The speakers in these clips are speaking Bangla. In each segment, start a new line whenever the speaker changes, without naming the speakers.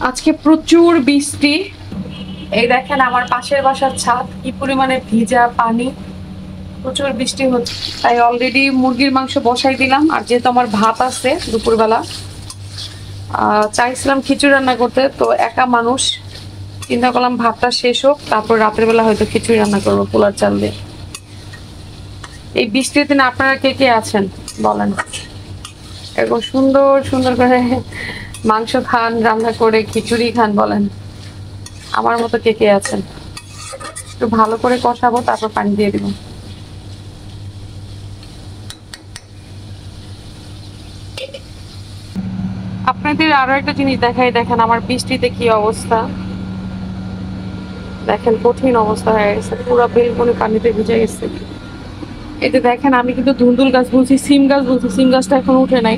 আজকে প্রচুর বৃষ্টি। এই দেখেন আমার পাশের বাসার ছাদ কি পরিমাণে ভিজা পানি, প্রচুর বৃষ্টি হচ্ছে। তাই অলরেডি মুরগির মাংস বসাই দিলাম। আর যেহেতু আমার ভাত আছে দুপুরবেলা, চাইছিলাম খিচুড়ি রান্না করতে, তো একা মানুষ, চিন্তা করলাম ভাতটা শেষ হোক, তারপর রাতের বেলা হয়তো খিচুড়ি রান্না করবো পোলার চাল দিয়ে। এই বৃষ্টির দিনে আপনারা কে কে আছেন বলেন? এরকম সুন্দর সুন্দর করে মাংস খান, রান্না করে খিচুড়ি খান, বলেন আমার মতো কে কে আছেন? একটু ভালো করে কষাবো, তারপর পানি দিয়ে দিব। আপনাদের আরো একটা জিনিস দেখাই, দেখেন আমার বৃষ্টিতে কি অবস্থা। দেখেন কঠিন অবস্থা হয়ে গেছে, পুরো বেলকনি পানিতে ভিজে গেছে। এই যে দেখেন, আমি কিন্তু ধুন্দুল গাছ বলছি, সিম গাছ বলছি, সিম গাছটা এখন উঠে নাই।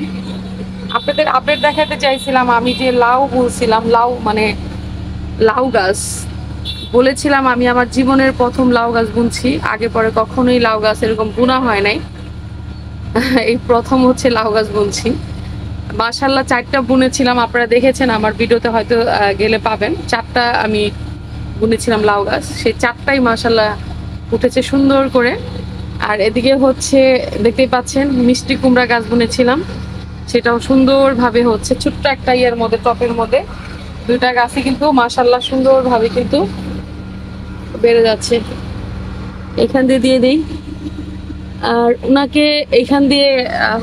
আপনাদের আপডেট দেখাতে চাইছিলাম, আমি যে লাউ বলছিলাম, লাউ মানে লাউ গাছ বলেছিলাম, আমি আমার জীবনের প্রথম লাউ গাছ বুনছি। আগে পরে কখনোই লাউ গাছ এরকম বোনা হয় নাই, এই প্রথম হচ্ছে লাউ গাছ বুনছি। মাশাল্লাহ 4টা বুনেছিলাম, আপনারা দেখেছেন আমার ভিডিওতে হয়তো গেলে পাবেন। 4টা আমি বুনেছিলাম লাউ গাছ, সেই 4টাই মাশাল্লাহ উঠেছে সুন্দর করে। আর এদিকে হচ্ছে দেখতেই পাচ্ছেন মিষ্টি কুমড়া গাছ বুনেছিলাম, সেটাও সুন্দরভাবে হচ্ছে ছোট্ট একটা ইয়ের মধ্যে, টপের মধ্যে। 2টা গাছই কিন্তু মাশাল্লাহ সুন্দরভাবে কিন্তু বেড়ে যাচ্ছে। এখান দিয়ে দিয়ে দিই, আর ওনাকে এইখান দিয়ে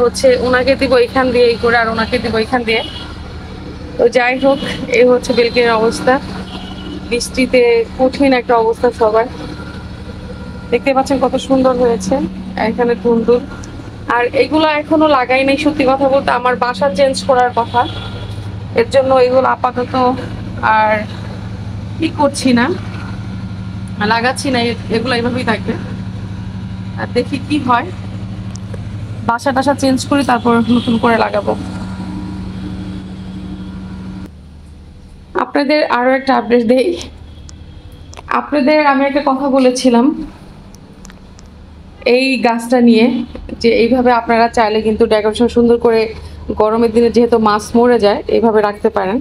হচ্ছে ওনাকে দিব এখান দিয়ে এই করে, আর ওনাকে দিব এখান দিয়ে। তো যাই হোক, এই হচ্ছে বেলকিনের অবস্থা। বৃষ্টিতে কঠিন একটা অবস্থা সবার। দেখতে পাচ্ছেন কত সুন্দর হয়েছে এখানে ধুন্দুল। আর এগুলো এখনো লাগাই নাই, সত্যি কথা বলতে আমার বাসা চেঞ্জ করার কথা, এর জন্য এগুলো আপাতত আর কি করছি না, লাগাচ্ছি না। এগুলো এইভাবেই থাকবে, আর দেখি কি হয়। বাসা টাসা চেঞ্জ করি, তারপর নতুন করে লাগাবো। আপনাদের আরো একটা আপডেট দেই। আপনাদের আমি একটা কথা বলেছিলাম এই গাছটা নিয়ে, যে এইভাবে আপনারা চাইলে কিন্তু ডেকোরেশন সুন্দর করে গরমের দিনে যেহেতু মাছ মরে যায় এইভাবে রাখতে পারেন।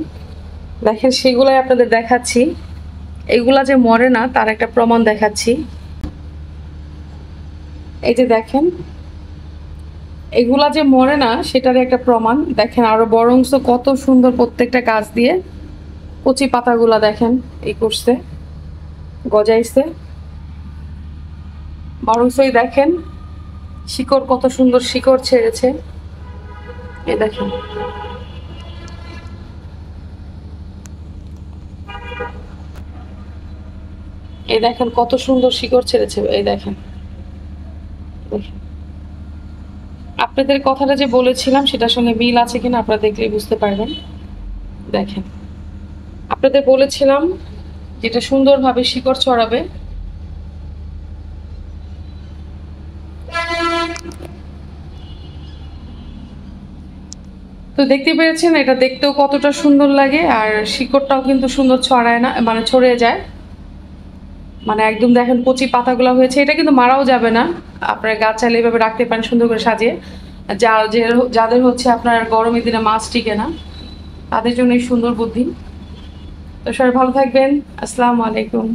দেখেন সেগুলাই আপনাদের দেখাচ্ছি, এগুলা যে মরে না তার একটা প্রমাণ দেখাচ্ছি। এই যে দেখেন, এগুলা যে মরে না সেটার একটা প্রমাণ দেখেন। আরো বরংস কত সুন্দর প্রত্যেকটা গাছ দিয়ে কচি পাতাগুলা দেখেন এই করছে, গজাইছে। বরংসই দেখেন শিকড়, কত সুন্দর শিকড় ছেড়েছে। এই দেখেন, এই দেখেন কত সুন্দর শিকড় ছেড়েছে। এই দেখেন, দেখেন আপনাদের কথাটা যে বলেছিলাম সেটার সঙ্গে মিল আছে কিনা আপনারা দেখলেই বুঝতে পারবেন। দেখেন, আপনাদের বলেছিলাম যেটা সুন্দরভাবে শিকড় ছড়াবে। তো দেখতে পেরেছেন এটা দেখতেও কতটা সুন্দর লাগে, আর শিকড়টাও কিন্তু সুন্দর ছড়ায় না, মানে ছড়িয়ে যায়। মানে একদম দেখেন কচি পাতাগুলো হয়েছে, এটা কিন্তু মারাও যাবে না। আপনার গাছ চাইলে এভাবে রাখতে পারেন সুন্দর করে সাজিয়ে। যাদের হচ্ছে আপনার গরমের দিনে মাছ টিকে না, তাদের জন্য এই সুন্দর বুদ্ধি। তো সবাই ভালো থাকবেন। আসসালামু আলাইকুম।